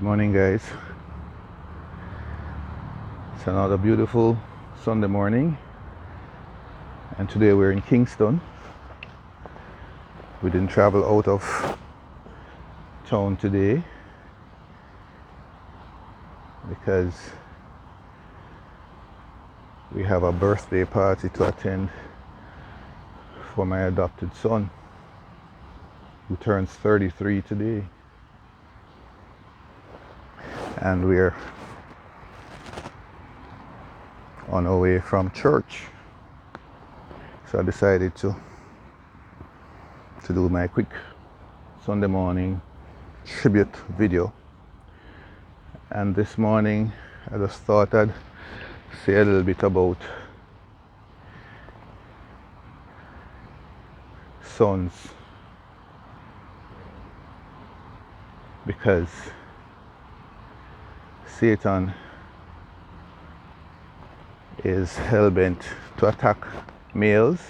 Good morning, guys. It's another beautiful Sunday morning, and today we're in Kingston. We didn't travel out of town today because we have a birthday party to attend for my adopted son, who turns 33 today. And we're on our way from church. So I decided to do my quick Sunday morning tribute video. And this morning I just thought I'd say a little bit about sons, because Satan is hell-bent to attack males,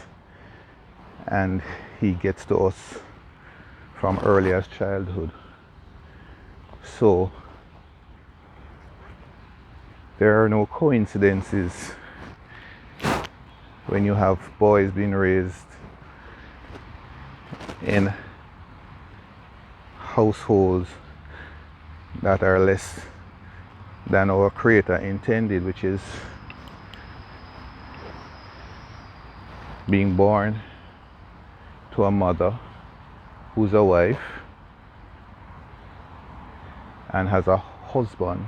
and he gets to us from early as childhood. So there are no coincidences when you have boys being raised in households that are less than our Creator intended, which is being born to a mother who's a wife and has a husband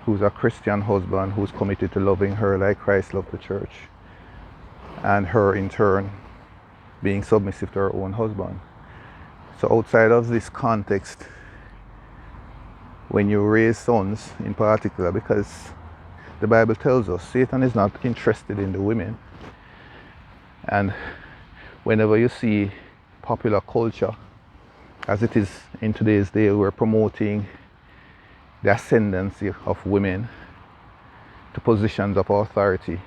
who's a Christian husband who's committed to loving her like Christ loved the church, and her in turn being submissive to her own husband. So outside of this context, when you raise sons in particular, because the Bible tells us Satan is not interested in the women, and whenever you see popular culture, as it is in today's day, we're promoting the ascendancy of women to positions of authority.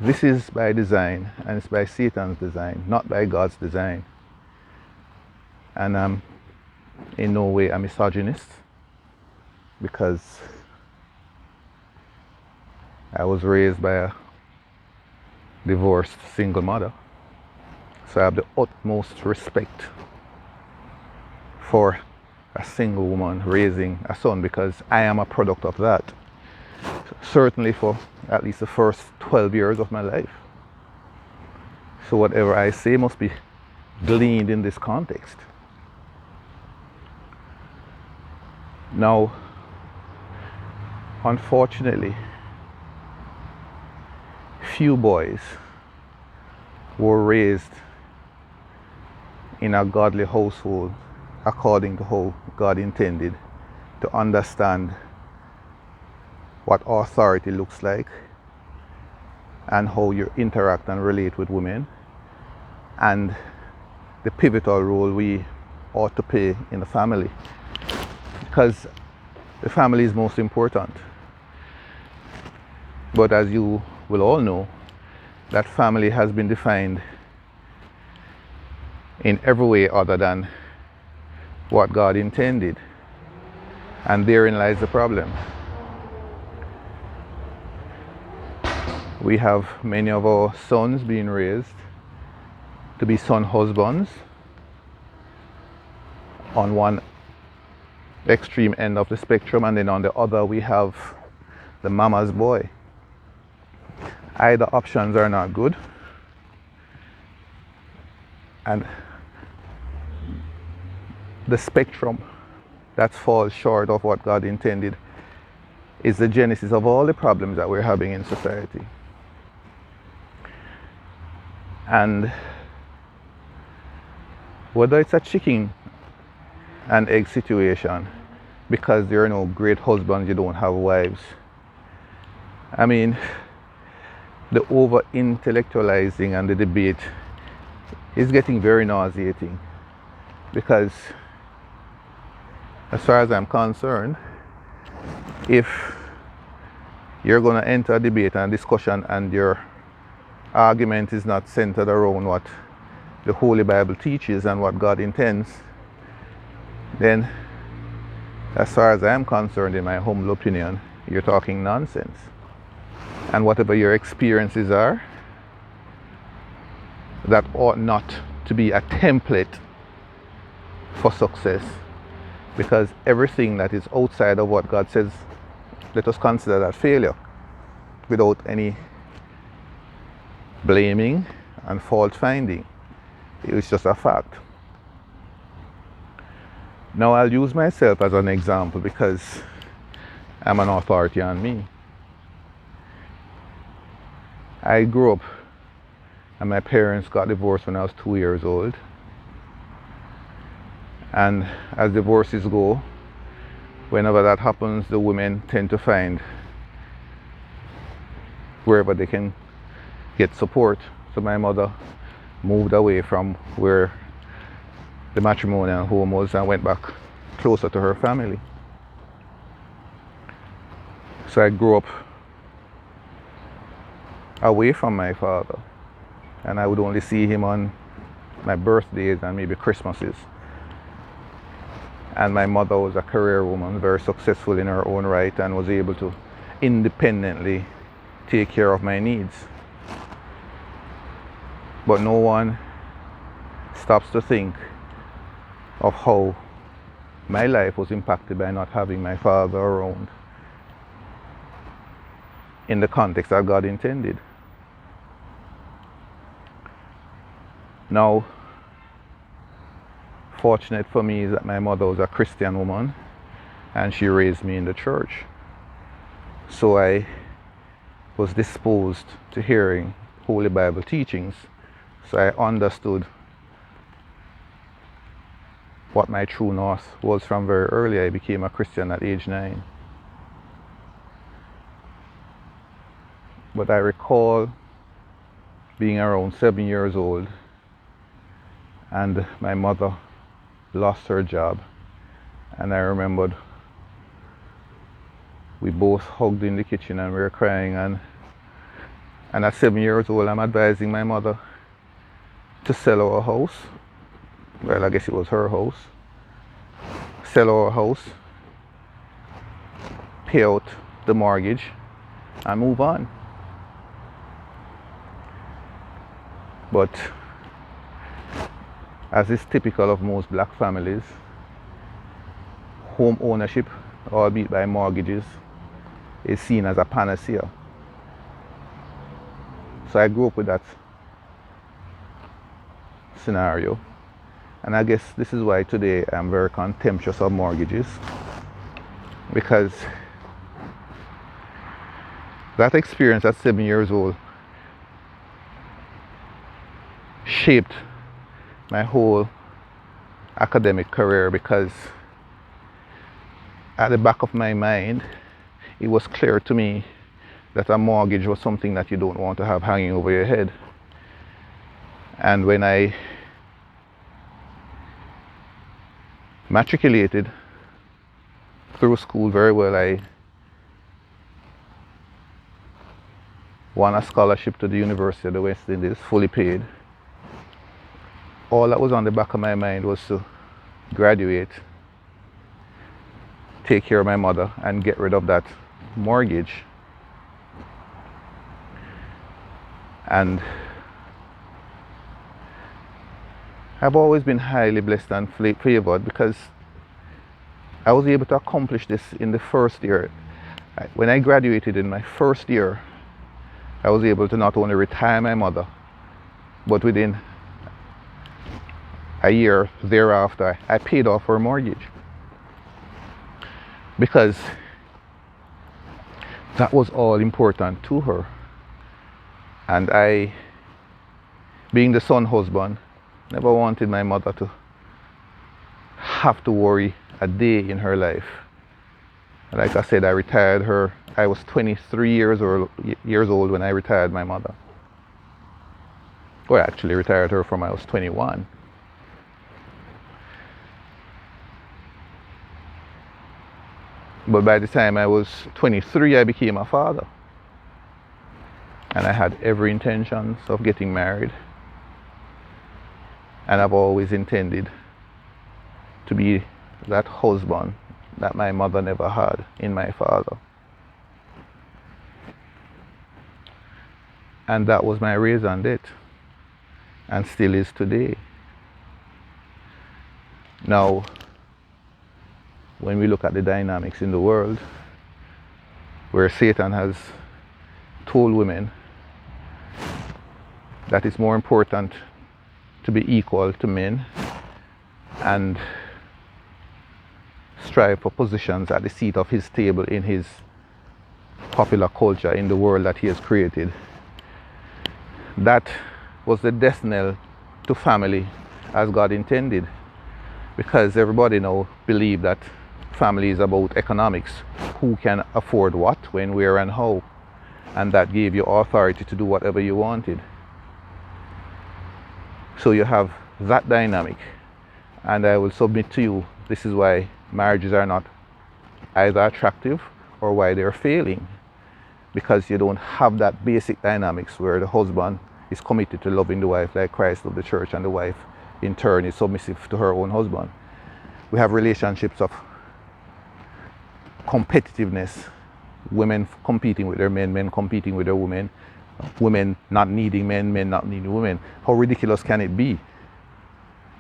This is by design, and it's by Satan's design, not by God's design. And I'm in no way a misogynist, because I was raised by a divorced single mother. So I have the utmost respect for a single woman raising a son, because I am a product of that. Certainly for at least the first 12 years of my life. So whatever I say must be gleaned in this context. Now, unfortunately, few boys were raised in a godly household according to how God intended, to understand what authority looks like and how you interact and relate with women, and the pivotal role we ought to play in the family, because the family is most important. But as you will all know, that family has been defined in every way other than what God intended, and therein lies the problem. We have many of our sons being raised to be son husbands on one extreme end of the spectrum, and then on the other we have the mama's boy. Either options are not good, and the spectrum that falls short of what God intended is the genesis of all the problems that we're having in society. And whether it's a chicken and egg situation, because there are no great husbands, you don't have wives. I mean, the over intellectualizing and the debate is getting very nauseating, because as far as I'm concerned, if you're going to enter a debate and a discussion and your argument is not centered around what the Holy Bible teaches and what God intends, then as far as I'm concerned, in my humble opinion, you're talking nonsense. And whatever your experiences are, that ought not to be a template for success. Because everything that is outside of what God says, let us consider that failure without any blaming and fault finding. It's just a fact. Now I'll use myself as an example because I'm an authority on me. I grew up and my parents got divorced when I was 2 years old. And as divorces go, whenever that happens, the women tend to find wherever they can get support. So my mother moved away from where the matrimonial home was and went back closer to her family. So I grew up away from my father, and I would only see him on my birthdays and maybe Christmases. And my mother was a career woman, very successful in her own right, and was able to independently take care of my needs. But no one stops to think of how my life was impacted by not having my father around in the context that God intended. Now, fortunate for me is that my mother was a Christian woman and she raised me in the church. So I was disposed to hearing Holy Bible teachings. So I understood what my true north was from very early. I became a Christian at age 9. But I recall being around 7 years old and my mother lost her job, and I remembered we both hugged in the kitchen and we were crying, and at 7 years old I'm advising my mother to sell our house. Well, I guess it was her house. Sell our house, pay out the mortgage and move on. But as is typical of most black families, home ownership, albeit by mortgages, is seen as a panacea. So I grew up with that scenario. And I guess this is why today I'm very contemptuous of mortgages, because that experience at 7 years old shaped my whole academic career, because at the back of my mind it was clear to me that a mortgage was something that you don't want to have hanging over your head. And when I matriculated through school very well, I won a scholarship to the University of the West Indies, fully paid. All that was on the back of my mind was to graduate, take care of my mother, and get rid of that mortgage. And I've always been highly blessed and favored because I was able to accomplish this in the first year. When I graduated in my first year, I was able to not only retire my mother, but within a year thereafter, I paid off her mortgage. Because that was all important to her. And I, being the son husband, never wanted my mother to have to worry a day in her life. Like I said, I retired her. I was 23 years old when I retired my mother. Well, I actually retired her from I was 21. But by the time I was 23, I became a father. And I had every intention of getting married. And I've always intended to be that husband that my mother never had in my father. And that was my raison d'etre, and still is today. Now, when we look at the dynamics in the world, where Satan has told women that it's more important to be equal to men and strive for positions at the seat of his table in his popular culture in the world that he has created. That was the death knell to family as God intended, because everybody now believes that family is about economics, who can afford what, when, where, and how, and that gave you authority to do whatever you wanted. So you have that dynamic, and I will submit to you, this is why marriages are not either attractive or why they're failing, because you don't have that basic dynamics where the husband is committed to loving the wife like Christ loved the church, and the wife in turn is submissive to her own husband. We have relationships of competitiveness, women competing with their men, men competing with their women, women not needing men, men not needing women. How ridiculous can it be?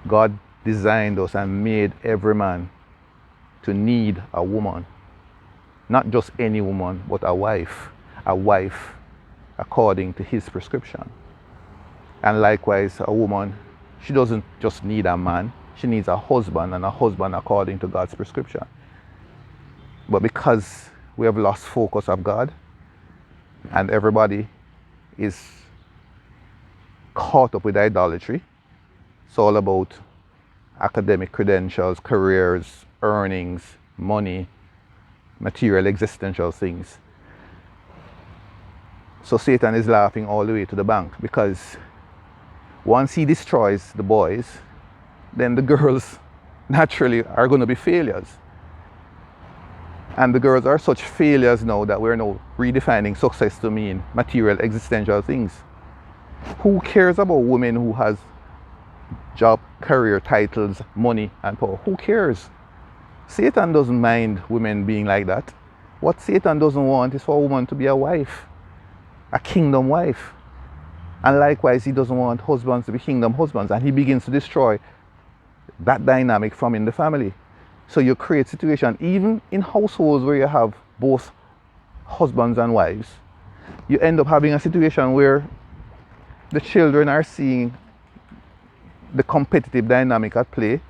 God designed us and made every man to need a woman. Not just any woman, but a wife according to his prescription. And likewise, a woman, she doesn't just need a man, she needs a husband, and a husband according to God's prescription. But because we have lost focus of God, and everybody is caught up with idolatry, it's all about academic credentials, careers, earnings, money, material, existential things. So Satan is laughing all the way to the bank, because once he destroys the boys, then the girls naturally are going to be failures. And the girls are such failures now that we're now redefining success to mean material, existential things. Who cares about women who has job, career, titles, money, and power? Who cares? Satan doesn't mind women being like that. What Satan doesn't want is for a woman to be a wife, a kingdom wife. And likewise, he doesn't want husbands to be kingdom husbands. And he begins to destroy that dynamic from in the family. So you create situation, even in households where you have both husbands and wives, you end up having a situation where the children are seeing the competitive dynamic at play.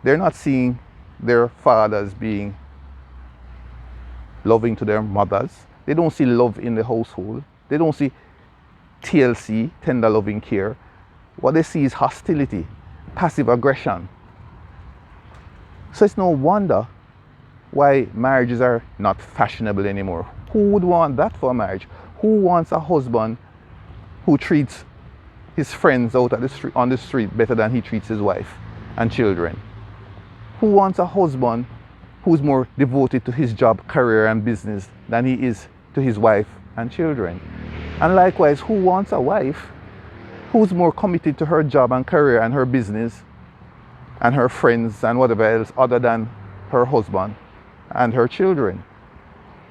They're not seeing their fathers being loving to their mothers. They don't see love in the household. They don't see TLC, tender loving care. What they see is hostility, passive aggression. So it's no wonder why marriages are not fashionable anymore. Who would want that for a marriage? Who wants a husband who treats his friends out on the street better than he treats his wife and children? Who wants a husband who's more devoted to his job, career, and business than he is to his wife and children? And likewise, who wants a wife who's more committed to her job and career and her business and her friends and whatever else other than her husband and her children,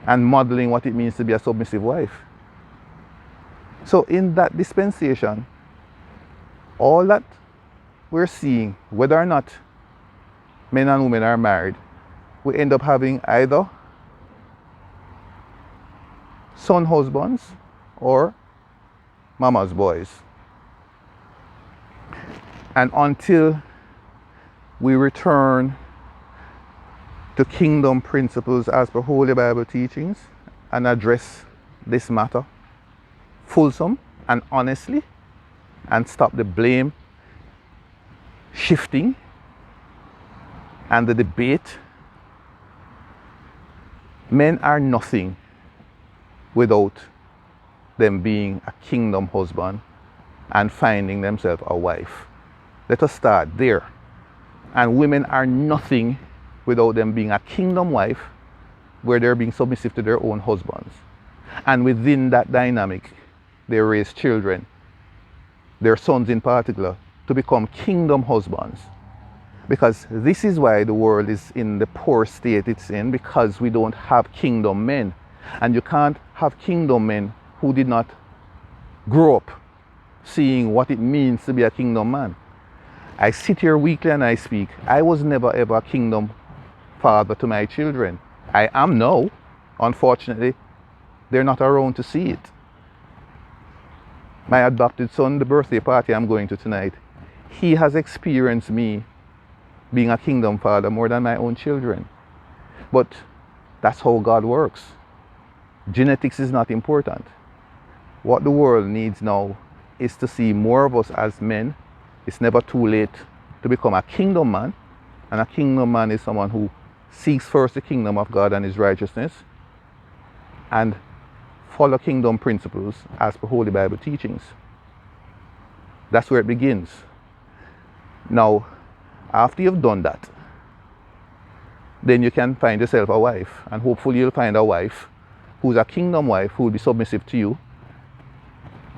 and modeling what it means to be a submissive wife? So in that dispensation, all that we're seeing, whether or not men and women are married, we end up having either son husbands or mama's boys. And until we return to kingdom principles as per Holy Bible teachings and address this matter fulsome and honestly, and stop the blame shifting and the debate, men are nothing without them being a kingdom husband and finding themselves a wife. Let us start there. And women are nothing without them being a kingdom wife where they're being submissive to their own husbands. And within that dynamic, they raise children, their sons in particular, to become kingdom husbands. Because this is why the world is in the poor state it's in, because we don't have kingdom men. And you can't have kingdom men who did not grow up seeing what it means to be a kingdom man. I sit here weekly and I speak. I was never ever a kingdom father to my children. I am now. Unfortunately, they're not around to see it. My adopted son, the birthday party I'm going to tonight, he has experienced me being a kingdom father more than my own children. But that's how God works. Genetics is not important. What the world needs now is to see more of us as men. It's never too late to become a kingdom man. And a kingdom man is someone who seeks first the kingdom of God and his righteousness and follow kingdom principles as per Holy Bible teachings. That's where it begins. Now, after you've done that, then you can find yourself a wife, and hopefully you'll find a wife who's a kingdom wife who will be submissive to you,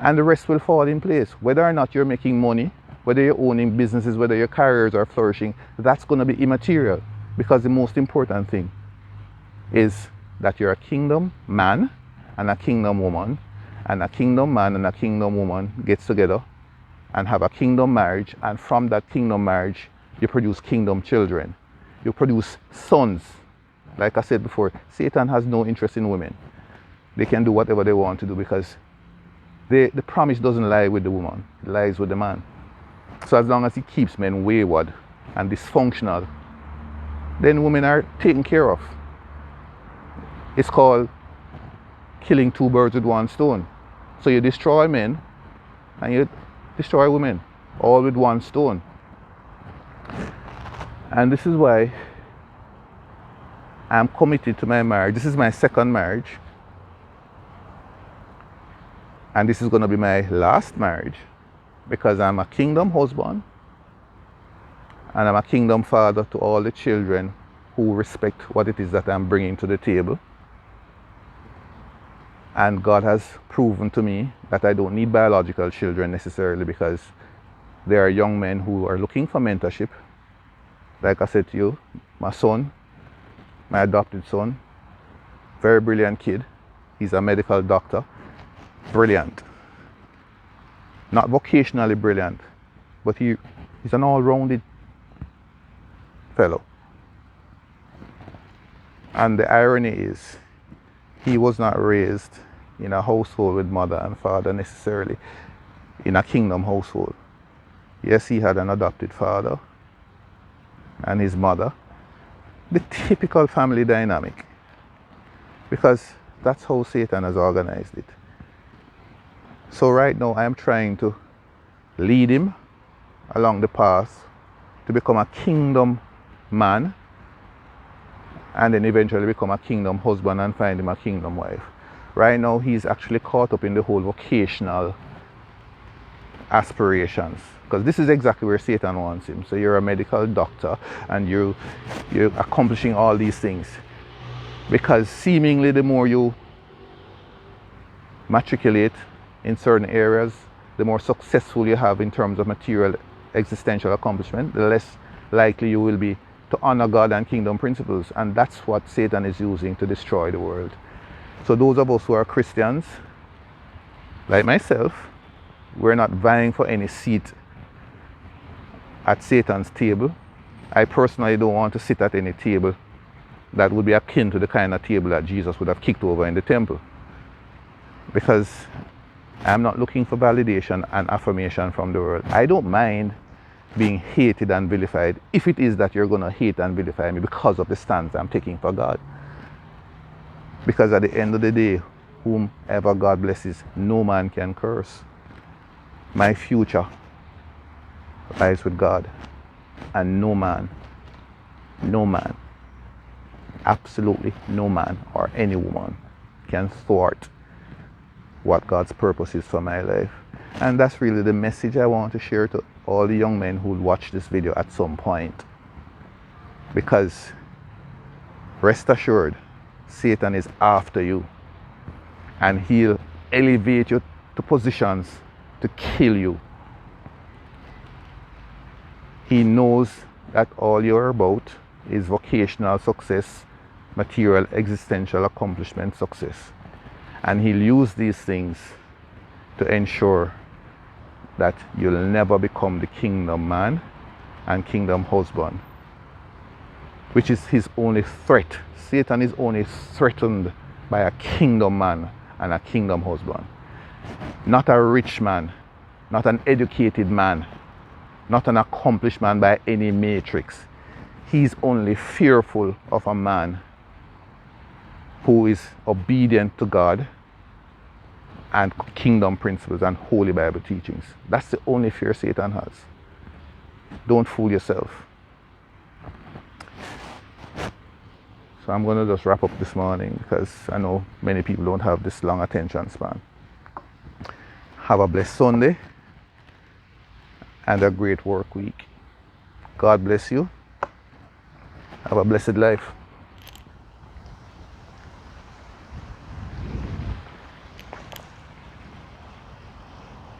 and the rest will fall in place. Whether or not you're making money, whether you're owning businesses, whether your careers are flourishing, that's going to be immaterial, because the most important thing is that you're a kingdom man and a kingdom woman, and a kingdom man and a kingdom woman gets together and have a kingdom marriage, and from that kingdom marriage you produce kingdom children. You produce sons. Like I said before, Satan has no interest in women. They can do whatever they want to do, because the promise doesn't lie with the woman, it lies with the man. So as long as he keeps men wayward and dysfunctional, then women are taken care of. It's called killing two birds with one stone. So you destroy men and you destroy women, all with one stone. And this is why I'm committed to my marriage. This is my second marriage. And this is going to be my last marriage, because I'm a kingdom husband and I'm a kingdom father to all the children who respect what it is that I'm bringing to the table. And God has proven to me that I don't need biological children necessarily, because there are young men who are looking for mentorship. Like I said to you, my son, my adopted son, very brilliant kid. He's a medical doctor. Brilliant. Not vocationally brilliant, but he's an all-rounded fellow. And the irony is, he was not raised in a household with mother and father necessarily, in a kingdom household. Yes, he had an adopted father and his mother. The typical family dynamic, because that's how Satan has organized it. So right now I'm trying to lead him along the path to become a kingdom man, and then eventually become a kingdom husband and find him a kingdom wife. Right now he's actually caught up in the whole vocational aspirations, because this is exactly where Satan wants him. So you're a medical doctor and you're accomplishing all these things, because seemingly the more you matriculate in certain areas, the more successful you have in terms of material existential accomplishment, the less likely you will be to honor God and kingdom principles. And that's what Satan is using to destroy the world. So those of us who are Christians, like myself, we're not vying for any seat at Satan's table. I personally don't want to sit at any table that would be akin to the kind of table that Jesus would have kicked over in the temple, because I'm not looking for validation and affirmation from the world. I don't mind being hated and vilified, if it is that you're going to hate and vilify me because of the stance I'm taking for God. Because at the end of the day, whomever God blesses, no man can curse. My future lies with God, and no man, absolutely no man or any woman can thwart what God's purpose is for my life. And that's really the message I want to share to all the young men who will watch this video at some point. Because rest assured, Satan is after you, and he'll elevate you to positions to kill you. He knows that all you're about is vocational success, material, existential accomplishment success. And he'll use these things to ensure that you'll never become the kingdom man and kingdom husband, which is his only threat. Satan is only threatened by a kingdom man and a kingdom husband. Not a rich man, not an educated man, not an accomplished man by any matrix. He's only fearful of a man who is obedient to God and kingdom principles and holy Bible teachings. That's the only fear Satan has. Don't fool yourself. So I'm going to just wrap up this morning because I know many people don't have this long attention span. Have a blessed Sunday and a great work week. God bless you. Have a blessed life.